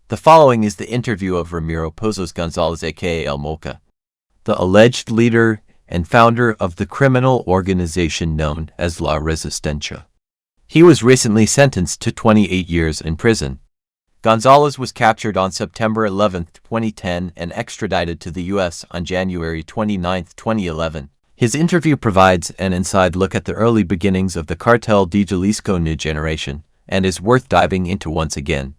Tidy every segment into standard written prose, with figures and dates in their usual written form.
The following is the interview of Ramiro Pozos González aka El Molca, the alleged leader and founder of the criminal organization known as La Resistencia. He was recently sentenced to 28 years in prison. González was captured on September 11, 2010 and extradited to the U.S. on January 29, 2011. His interview provides an inside look at the early beginnings of the Cartel de Jalisco New Generation and is worth diving into once again.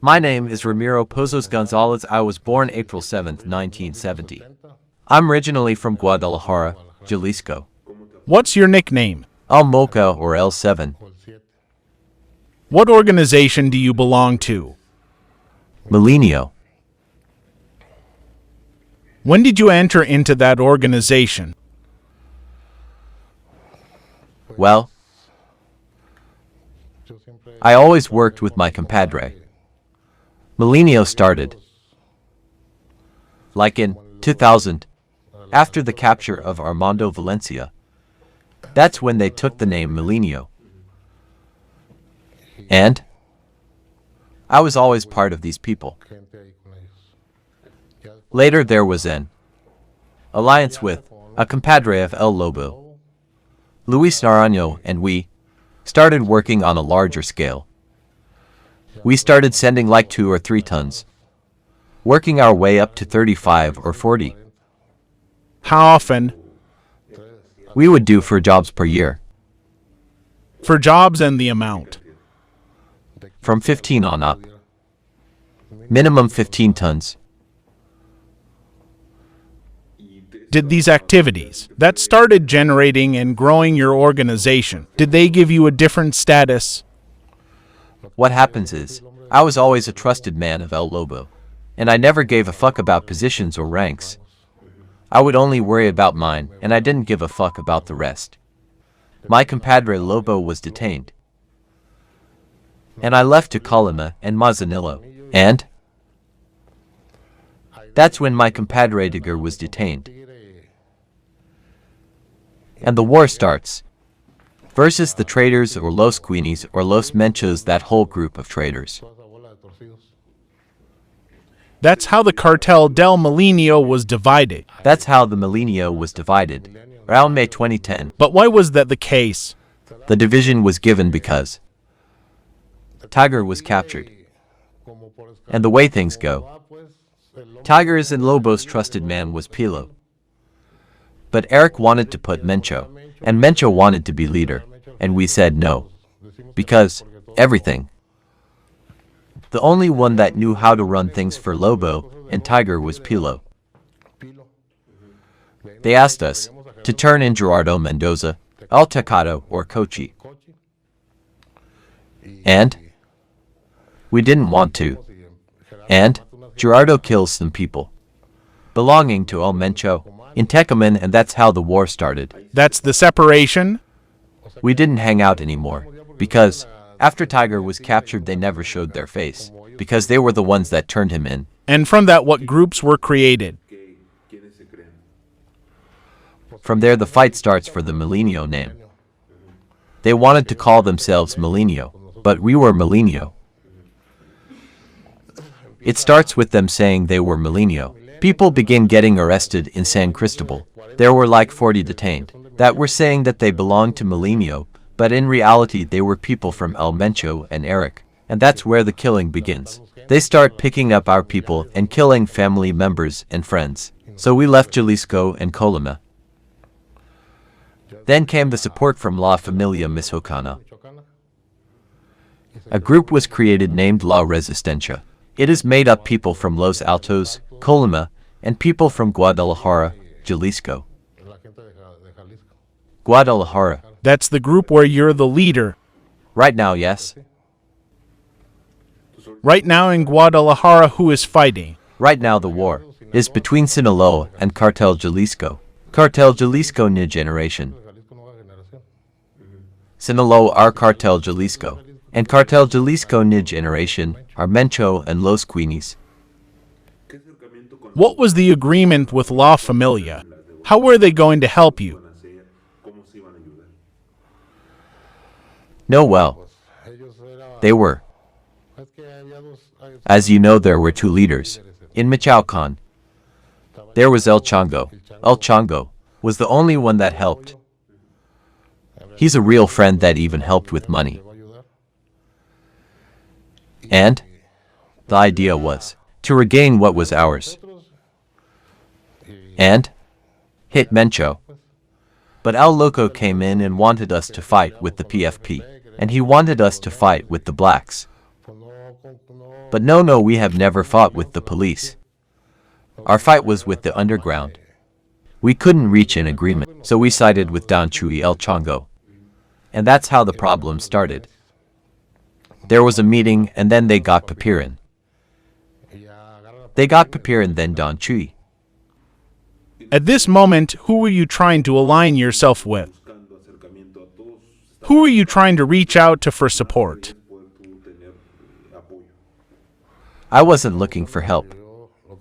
My name is Ramiro Pozos González. I was born April 7, 1970. I'm originally from Guadalajara, Jalisco. What's your nickname? El Molca or L7. What organization do you belong to? Milenio. When did you enter into that organization? Well, I always worked with my compadre. Milenio started, like in 2000, after the capture of Armando Valencia. That's when they took the name Milenio. And I was always part of these people. Later there was an alliance with a compadre of El Lobo, Luis Naranjo, and we started working on a larger scale. We started sending like 2 or 3 tons, working our way up to 35 or 40. How often? We would do 4 jobs per year. For jobs and the amount? From 15 on up. Minimum 15 tons. Did these activities that started generating and growing your organization, did they give you a different status? What happens is, I was always a trusted man of El Lobo, and I never gave a fuck about positions or ranks. I would only worry about mine, and I didn't give a fuck about the rest. My compadre Lobo was detained, and I left to Colima and Manzanillo, and that's when my compadre Digger was detained. And the war starts. Versus the traders or Los Queenies or Los Menchos, that whole group of traders. That's how the Cartel del Milenio was divided. That's how the Milenio was divided, around May 2010. But why was that the case? The division was given because Tiger was captured. And the way things go, Tiger's and Lobo's trusted man was Pilo. But Eric wanted to put Mencho, and Mencho wanted to be leader, and we said no. Because everything. The only one that knew how to run things for Lobo and Tiger was Pilo. They asked us to turn in Gerardo Mendoza, El Tecado, or Cochi. And we didn't want to. And Gerardo kills some people belonging to El Mencho in Tecaman, and that's how the war started. That's the separation? We didn't hang out anymore, because after Tiger was captured they never showed their face, because they were the ones that turned him in. And from that, what groups were created? From there the fight starts for the Milenio name. They wanted to call themselves Milenio, but we were Milenio. It starts with them saying they were Milenio. People begin getting arrested in San Cristobal. There were like 40 detained that were saying that they belonged to Milenio, but in reality they were people from El Mencho and Eric, and that's where the killing begins. They start picking up our people and killing family members and friends. So we left Jalisco and Colima. Then came the support from La Familia Michoacana. A group was created named La Resistencia. It is made up people from Los Altos, Colima, and people from Guadalajara, Jalisco. Guadalajara. That's the group where you're the leader. Right now, yes. Right now in Guadalajara, who is fighting? Right now the war is between Sinaloa and Cartel Jalisco. Cartel Jalisco New Generation. Sinaloa are Cartel Jalisco, and Cartel Jalisco New Generation are Mencho and Los Queenies. What was the agreement with La Familia? How were they going to help you? No, well, they were. As you know, there were two leaders. In Michoacan, there was El Chango. El Chango was the only one that helped. He's a real friend that even helped with money. And the idea was to regain what was ours and hit Mencho. But El Loco came in and wanted us to fight with the PFP, and he wanted us to fight with the blacks. But no, we have never fought with the police. Our fight was with the underground. We couldn't reach an agreement, so we sided with Don Chuy El Chango. And that's how the problem started. There was a meeting, and then they got Papirin. They got Papirin, then Don Chuy. At this moment, who were you trying to align yourself with? Who were you trying to reach out to for support? I wasn't looking for help.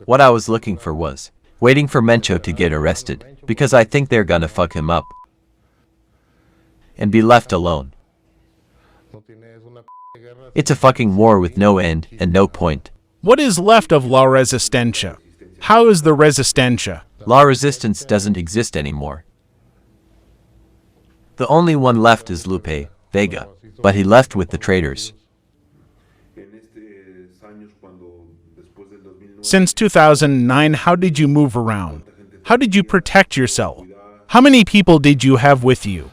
What I was looking for was waiting for Mencho to get arrested, because I think they're gonna fuck him up and be left alone. It's a fucking war with no end and no point. What is left of La Resistencia? How is the Resistencia? La Resistance doesn't exist anymore. The only one left is Lupe Vega, but he left with the traitors. Since 2009, how did you move around? How did you protect yourself? How many people did you have with you?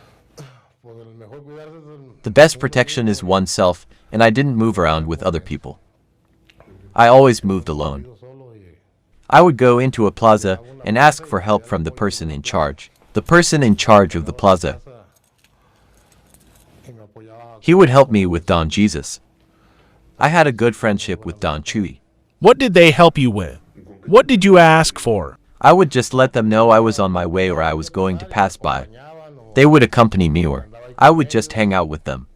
The best protection is oneself, and I didn't move around with other people. I always moved alone. I would go into a plaza and ask for help from the person in charge. The person in charge of the plaza. He would help me with Don Jesus. I had a good friendship with Don Chuy. What did they help you with? What did you ask for? I would just let them know I was on my way or I was going to pass by. They would accompany me or I would just hang out with them.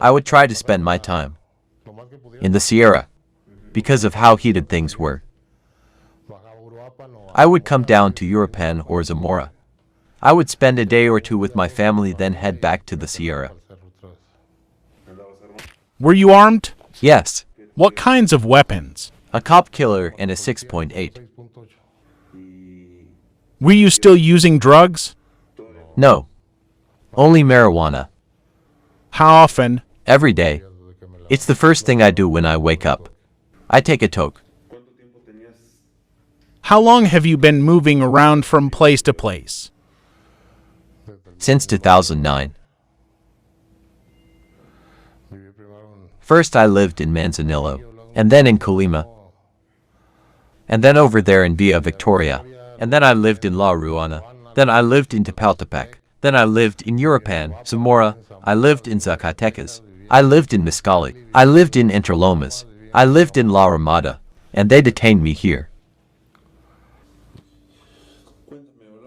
I would try to spend my time in the Sierra because of how heated things were. I would come down to Urupan or Zamora. I would spend a day or two with my family, then head back to the Sierra. Were you armed? Yes. What kinds of weapons? A cop killer and a 6.8. Were you still using drugs? No. Only marijuana. How often? Every day. It's the first thing I do when I wake up. I take a toke. How long have you been moving around from place to place? Since 2009. First I lived in Manzanillo, and then in Colima, and then over there in Villa Victoria, and then I lived in La Ruana, then I lived in Tepaltepec, then I lived in Urupan, Zamora, I lived in Zacatecas, I lived in Mezcali, I lived in Interlomas, I lived in La Ramada, and they detained me here.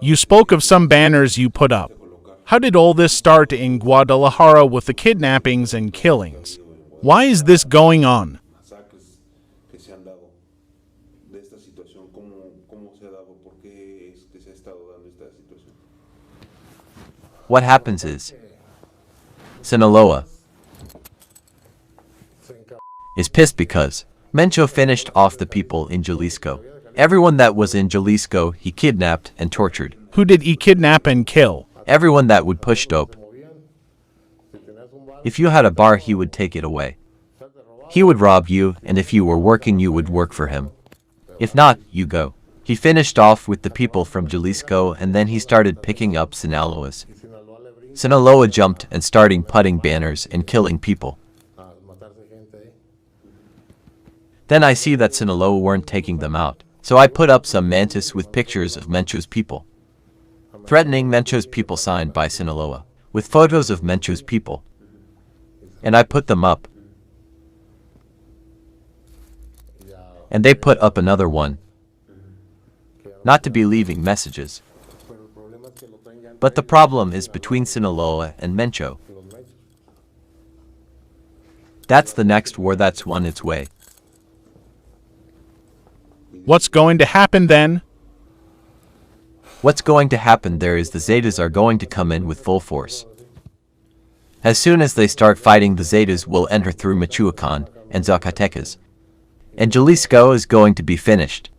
You spoke of some banners you put up. How did all this start in Guadalajara with the kidnappings and killings? Why is this going on? What happens is, Sinaloa is pissed because Mencho finished off the people in Jalisco. Everyone that was in Jalisco, he kidnapped and tortured. Who did he kidnap and kill? Everyone that would push dope. If you had a bar, he would take it away. He would rob you, and if you were working, you would work for him. If not, you go. He finished off with the people from Jalisco, and then he started picking up Sinaloas. Sinaloa jumped and started putting banners and killing people. Then I see that Sinaloa weren't taking them out, so I put up some mantis with pictures of Mencho's people, threatening Mencho's people signed by Sinaloa, with photos of Mencho's people. And I put them up. And they put up another one. Not to be leaving messages. But the problem is between Sinaloa and Mencho. That's the next war that's won its way. What's going to happen then? What's going to happen there is the Zetas are going to come in with full force. As soon as they start fighting, the Zetas will enter through Michoacan and Zacatecas. And Jalisco is going to be finished.